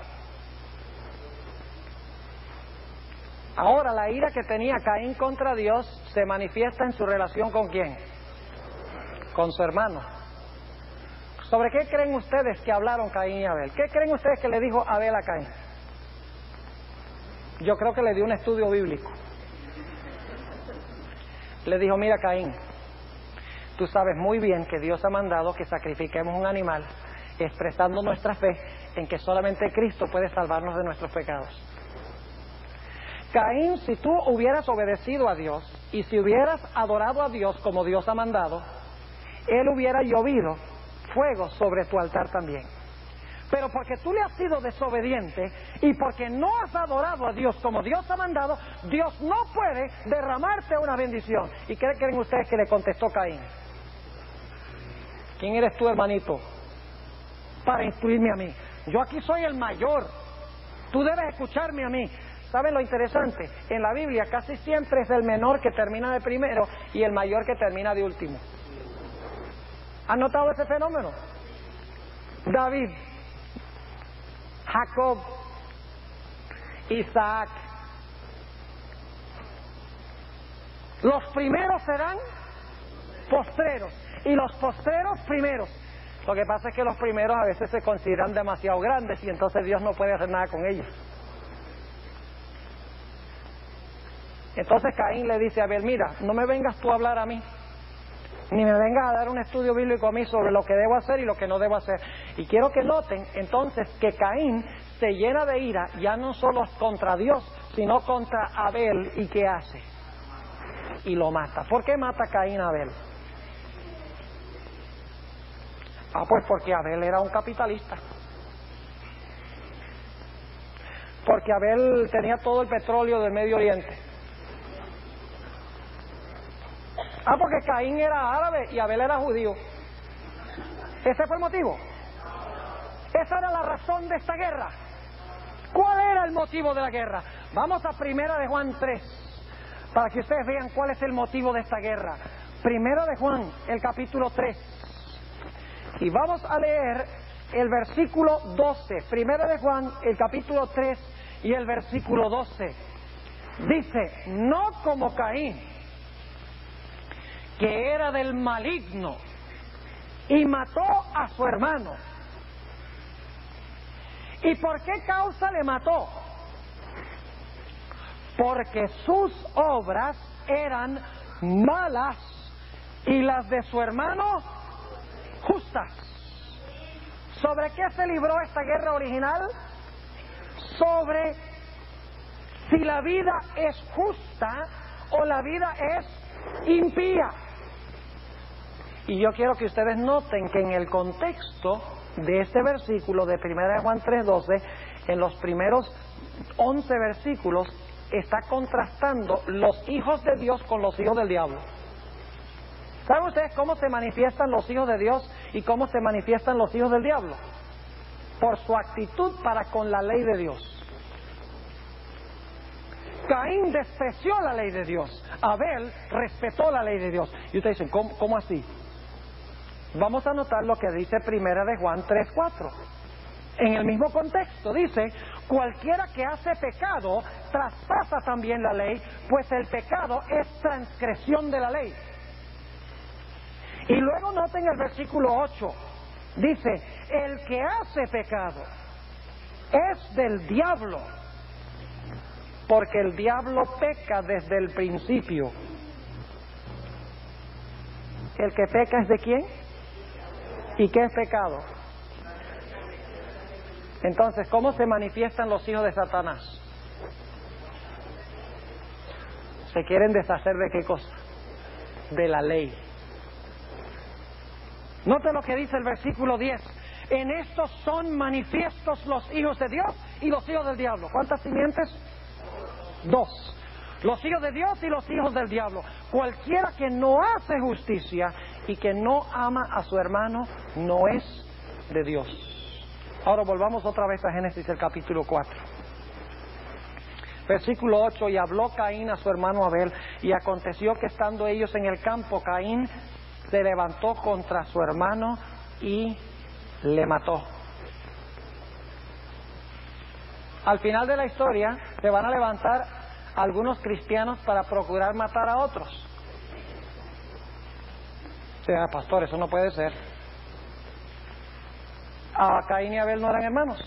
B: Ahora la ira que tenía Caín contra Dios se manifiesta en su relación ¿con quién? Con su hermano. ¿Sobre qué creen ustedes que hablaron Caín y Abel? ¿Qué creen ustedes que le dijo Abel a Caín? Yo creo que le dio un estudio bíblico. Le dijo, mira Caín, tú sabes muy bien que Dios ha mandado que sacrifiquemos un animal, expresando nuestra fe en que solamente Cristo puede salvarnos de nuestros pecados. Caín, si tú hubieras obedecido a Dios y si hubieras adorado a Dios como Dios ha mandado, Él hubiera llovido fuego sobre tu altar también. Pero porque tú le has sido desobediente y porque no has adorado a Dios como Dios ha mandado, Dios no puede derramarte una bendición. ¿Y qué creen ustedes que le contestó Caín? ¿Quién eres tú, hermanito, para instruirme a mí? Yo aquí soy el mayor. Tú debes escucharme a mí. ¿Saben lo interesante? En la Biblia casi siempre es el menor que termina de primero y el mayor que termina de último. ¿Han notado ese fenómeno? David, Jacob, Isaac. Los primeros serán postreros y los postreros primeros. Lo que pasa es que los primeros a veces se consideran demasiado grandes y entonces Dios no puede hacer nada con ellos. Entonces Caín le dice a Abel, mira, no me vengas tú a hablar a mí, ni me vengas a dar un estudio bíblico a mí sobre lo que debo hacer y lo que no debo hacer. Y quiero que noten entonces que Caín se llena de ira, ya no solo contra Dios, sino contra Abel. ¿Y qué hace? Y lo mata. ¿Por qué mata Caín a Abel? Pues porque Abel era un capitalista. Porque Abel tenía todo el petróleo del Medio Oriente. Porque Caín era árabe y Abel era judío. ¿Ese fue el motivo? Esa era la razón de esta guerra. ¿Cuál era el motivo de la guerra? Vamos a 1 de Juan 3, para que ustedes vean cuál es el motivo de esta guerra. 1 de Juan, el capítulo 3. Y vamos a leer el versículo 12. 1 de Juan, el capítulo 3 y el versículo 12. Dice, no como Caín, que era del maligno y mató a su hermano. ¿Y por qué causa le mató? Porque sus obras eran malas y las de su hermano justas. ¿Sobre qué se libró esta guerra original? Sobre si la vida es justa o la vida es impía. Y yo quiero que ustedes noten que en el contexto de este versículo de 1 Juan 3:12, en los primeros 11 versículos, está contrastando los hijos de Dios con los hijos del diablo. ¿Saben ustedes cómo se manifiestan los hijos de Dios y cómo se manifiestan los hijos del diablo? Por su actitud para con la ley de Dios. Caín despreció la ley de Dios. Abel respetó la ley de Dios. Y ustedes dicen, ¿cómo así? Vamos a notar lo que dice 1 de Juan 3:4. En el mismo contexto dice, cualquiera que hace pecado traspasa también la ley, pues el pecado es transgresión de la ley. Y luego noten el versículo 8. Dice, el que hace pecado es del diablo, porque el diablo peca desde el principio. ¿El que peca es de quién? ¿Y qué es pecado? Entonces, ¿cómo se manifiestan los hijos de Satanás? ¿Se quieren deshacer de qué cosa? De la ley. Note lo que dice el versículo 10. En estos son manifiestos los hijos de Dios y los hijos del diablo. ¿Cuántas simientes? 2. Los hijos de Dios y los hijos del diablo. Cualquiera que no hace justicia y que no ama a su hermano no es de Dios. Ahora volvamos otra vez a Génesis, el capítulo 4. Versículo 8. Y habló Caín a su hermano Abel, y aconteció que estando ellos en el campo, Caín se levantó contra su hermano y le mató. Al final de la historia se van a levantar algunos cristianos para procurar matar a otros. O sea, pastor, eso no puede ser. Caín y Abel no eran hermanos.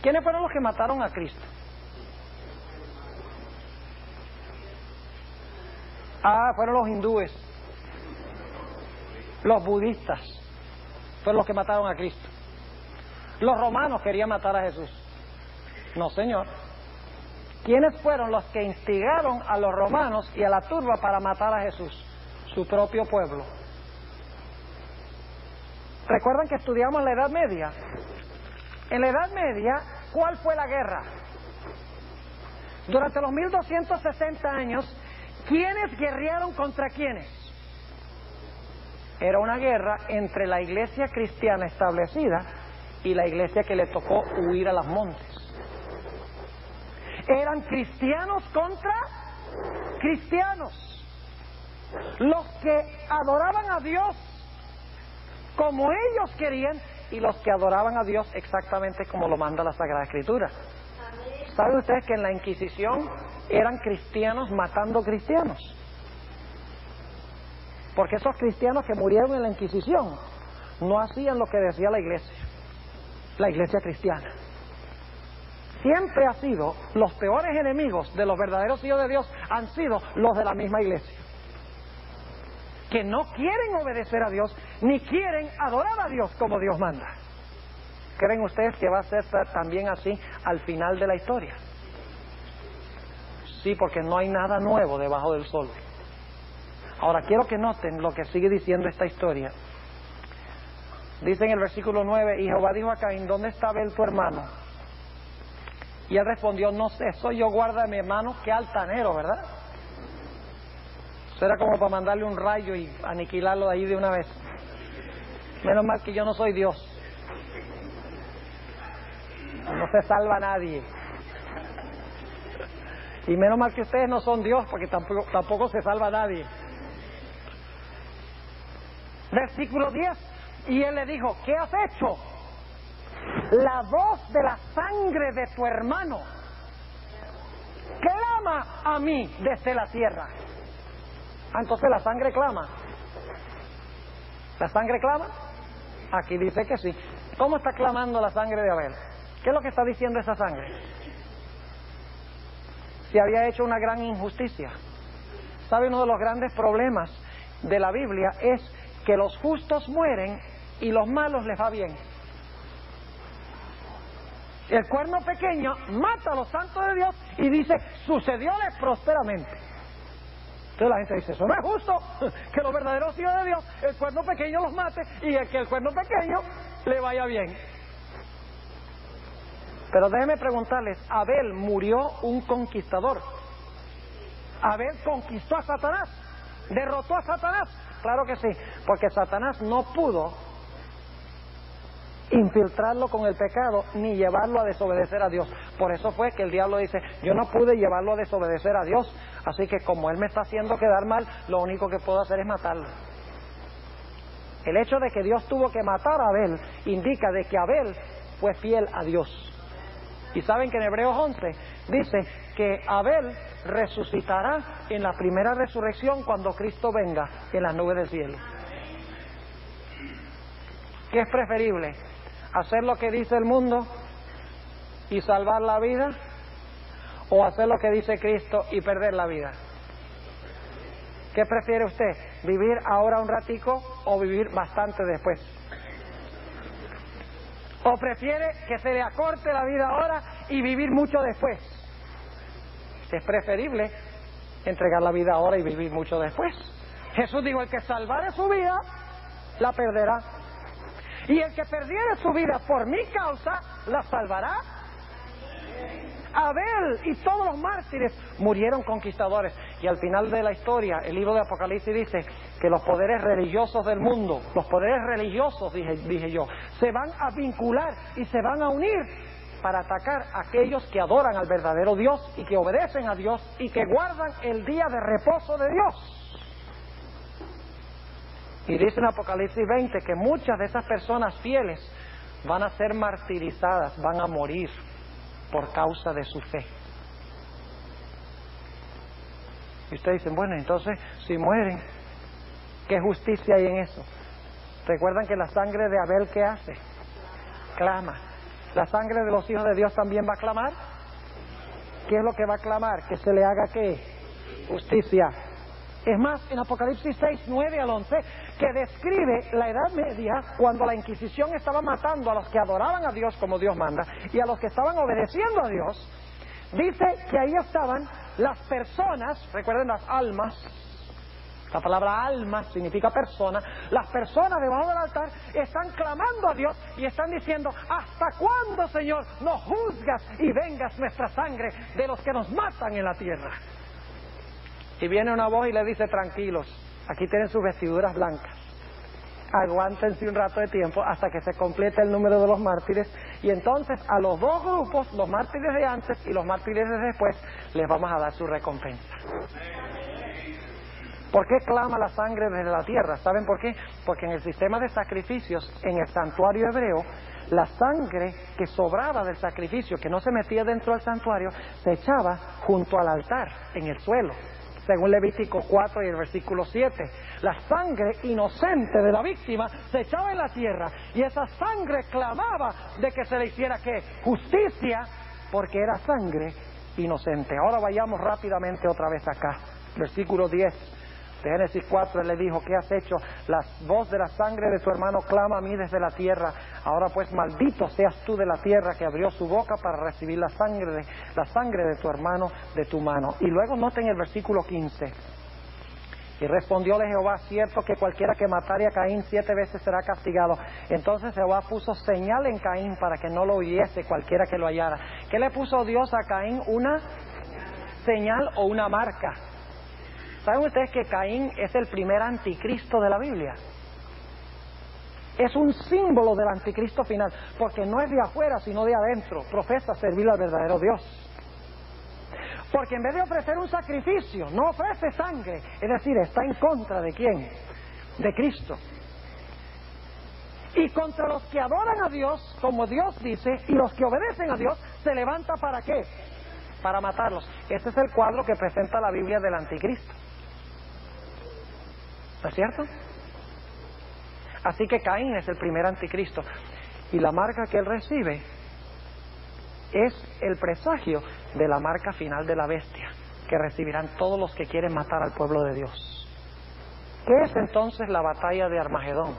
B: ¿Quiénes fueron los que mataron a Cristo? Fueron los hindúes, los budistas, fueron los que mataron a Cristo. Los romanos querían matar a Jesús. No, señor. ¿Quiénes fueron los que instigaron a los romanos y a la turba para matar a Jesús? Su propio pueblo. ¿Recuerdan que estudiamos la Edad Media? En la Edad Media, ¿cuál fue la guerra? Durante los 1260 años, ¿quiénes guerrearon contra quiénes? Era una guerra entre la iglesia cristiana establecida y la iglesia que le tocó huir a los montes. Eran cristianos contra cristianos. Los que adoraban a Dios como ellos querían y los que adoraban a Dios exactamente como lo manda la Sagrada Escritura. ¿Saben ustedes que en la Inquisición eran cristianos matando cristianos? Porque esos cristianos que murieron en la Inquisición no hacían lo que decía la iglesia cristiana. Siempre ha sido, los peores enemigos de los verdaderos hijos de Dios han sido los de la misma iglesia, que no quieren obedecer a Dios ni quieren adorar a Dios como Dios manda. ¿Creen ustedes que va a ser también así al final de la historia? Sí, porque no hay nada nuevo debajo del sol. Ahora quiero que noten lo que sigue diciendo esta historia. Dice en el versículo 9, y Jehová dijo a Caín, ¿dónde está Abel tu hermano? Y él respondió, no sé, soy yo guarda de mi hermano. Qué altanero, ¿verdad? Eso era como para mandarle un rayo y aniquilarlo de ahí de una vez. Menos mal que yo no soy Dios. No se salva nadie. Y menos mal que ustedes no son Dios, porque tampoco se salva nadie. Versículo 10. Y él le dijo, ¿qué has hecho? La voz de la sangre de tu hermano clama a mí desde la tierra. Entonces la sangre clama. ¿La sangre clama? Aquí dice que sí. ¿Cómo está clamando la sangre de Abel? ¿Qué es lo que está diciendo esa sangre? Si había hecho una gran injusticia. ¿Sabe? Uno de los grandes problemas de la Biblia es que los justos mueren y los malos les va bien. El cuerno pequeño mata a los santos de Dios y dice, sucedióles prósperamente. Entonces la gente dice, eso no es justo, que los verdaderos hijos de Dios, el cuerno pequeño los mate y que el cuerno pequeño le vaya bien. Pero déjenme preguntarles, Abel murió un conquistador. Abel conquistó a Satanás, derrotó a Satanás. Claro que sí, porque Satanás no pudo infiltrarlo con el pecado ni llevarlo a desobedecer a Dios. Por eso fue que el diablo dice, yo no pude llevarlo a desobedecer a Dios, así que como él me está haciendo quedar mal, lo único que puedo hacer es matarlo. El hecho de que Dios tuvo que matar a Abel indica de que Abel fue fiel a Dios. Y saben que en Hebreos 11 dice que Abel resucitará en la primera resurrección cuando Cristo venga en las nubes del cielo. ¿Qué es preferible? ¿Hacer lo que dice el mundo y salvar la vida? ¿O hacer lo que dice Cristo y perder la vida? ¿Qué prefiere usted? ¿Vivir ahora un ratico o vivir bastante después? ¿O prefiere que se le acorte la vida ahora y vivir mucho después? Es preferible entregar la vida ahora y vivir mucho después. Jesús dijo, el que salvare su vida, la perderá. Y el que perdiere su vida por mi causa, la salvará. Abel y todos los mártires murieron conquistadores. Y al final de la historia, el libro de Apocalipsis dice que los poderes religiosos del mundo, los poderes religiosos, dije yo, se van a vincular y se van a unir para atacar a aquellos que adoran al verdadero Dios y que obedecen a Dios y que guardan el día de reposo de Dios. Y dice en Apocalipsis 20 que muchas de esas personas fieles van a ser martirizadas, van a morir por causa de su fe. Y ustedes dicen, bueno, entonces, si mueren, ¿qué justicia hay en eso? ¿Recuerdan que la sangre de Abel qué hace? Clama. ¿La sangre de los hijos de Dios también va a clamar? ¿Qué es lo que va a clamar? Que se le haga ¿qué? Justicia. Es más, en Apocalipsis 6, 9 al 11, que describe la Edad Media, cuando la Inquisición estaba matando a los que adoraban a Dios como Dios manda, y a los que estaban obedeciendo a Dios, dice que ahí estaban las personas, recuerden las almas, la palabra alma significa persona, las personas debajo del altar están clamando a Dios y están diciendo, ¿hasta cuándo, Señor, nos juzgas y vengas nuestra sangre de los que nos matan en la tierra? Y viene una voz y le dice, tranquilos, aquí tienen sus vestiduras blancas. Aguántense un rato de tiempo hasta que se complete el número de los mártires. Y entonces a los dos grupos, los mártires de antes y los mártires de después, les vamos a dar su recompensa. ¿Por qué clama la sangre desde la tierra? ¿Saben por qué? Porque en el sistema de sacrificios, en el santuario hebreo, la sangre que sobraba del sacrificio, que no se metía dentro del santuario, se echaba junto al altar, en el suelo. Según Levítico 4 y el versículo 7, la sangre inocente de la víctima se echaba en la tierra y esa sangre clamaba de que se le hiciera ¿qué? Justicia, porque era sangre inocente. Ahora vayamos rápidamente otra vez acá, versículo 10 de Génesis 4. Él le dijo, ¿qué has hecho? La voz de la sangre de tu hermano clama a mí desde la tierra. Ahora pues maldito seas tú de la tierra que abrió su boca para recibir la sangre de tu hermano de tu mano. Y luego noten el versículo 15. Y respondióle Jehová, cierto que cualquiera que matare a Caín 7 veces será castigado. Entonces Jehová puso señal en Caín para que no lo oyese cualquiera que lo hallara. ¿Qué le puso Dios a Caín? Una señal o una marca. ¿Saben ustedes que Caín es el primer anticristo de la Biblia? Es un símbolo del anticristo final, porque no es de afuera, sino de adentro. Profesa servir al verdadero Dios. Porque en vez de ofrecer un sacrificio, no ofrece sangre. Es decir, está en contra de ¿quién? De Cristo. Y contra los que adoran a Dios, como Dios dice, y los que obedecen a Dios, se levanta ¿para qué? Para matarlos. Ese es el cuadro que presenta la Biblia del anticristo. ¿No es cierto? Así que Caín es el primer anticristo. Y la marca que él recibe es el presagio de la marca final de la bestia, que recibirán todos los que quieren matar al pueblo de Dios. ¿Qué es entonces la batalla de Armagedón?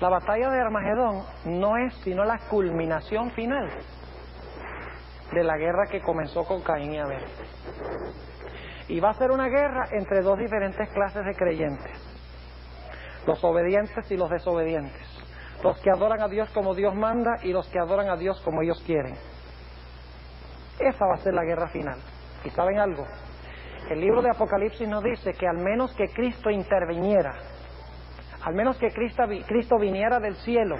B: La batalla de Armagedón no es sino la culminación final de la guerra que comenzó con Caín y Abel. Y va a ser una guerra entre dos diferentes clases de creyentes: los obedientes y los desobedientes, los que adoran a Dios como Dios manda y los que adoran a Dios como ellos quieren. Esa va a ser la guerra final. ¿Y saben algo? El libro de Apocalipsis nos dice que al menos que Cristo interviniera, al menos que Cristo viniera del cielo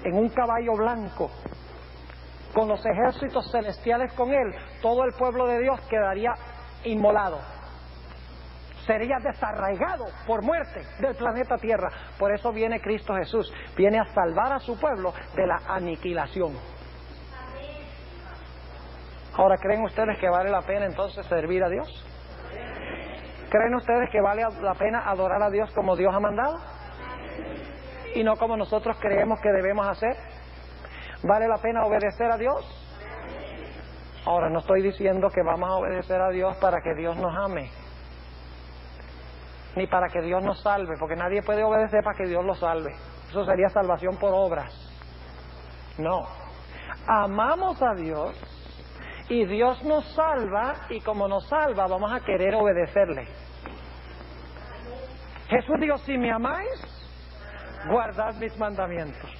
B: en un caballo blanco, con los ejércitos celestiales con él, todo el pueblo de Dios quedaría inmolado, sería desarraigado por muerte del planeta Tierra. Por eso viene Cristo Jesús, viene a salvar a su pueblo de la aniquilación. Ahora, ¿creen ustedes que vale la pena entonces servir a Dios? ¿Creen ustedes que vale la pena adorar a Dios como Dios ha mandado? Y no como nosotros creemos que debemos hacer. ¿Vale la pena obedecer a Dios? Ahora, no estoy diciendo que vamos a obedecer a Dios para que Dios nos ame, ni para que Dios nos salve, porque nadie puede obedecer para que Dios lo salve. Eso sería salvación por obras. No. Amamos a Dios y Dios nos salva, y como nos salva vamos a querer obedecerle. Jesús dijo: si me amáis, guardad mis mandamientos.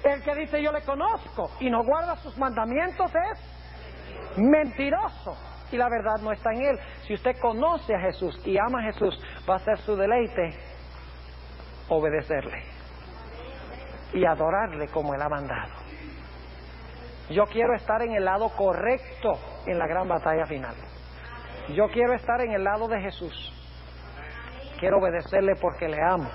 B: El que dice yo le conozco y no guarda sus mandamientos es mentiroso, y la verdad no está en él. Si usted conoce a Jesús y ama a Jesús, va a ser su deleite obedecerle y adorarle como él ha mandado. Yo quiero estar en el lado correcto en la gran batalla final. Yo quiero estar en el lado de Jesús. Quiero obedecerle porque le amo.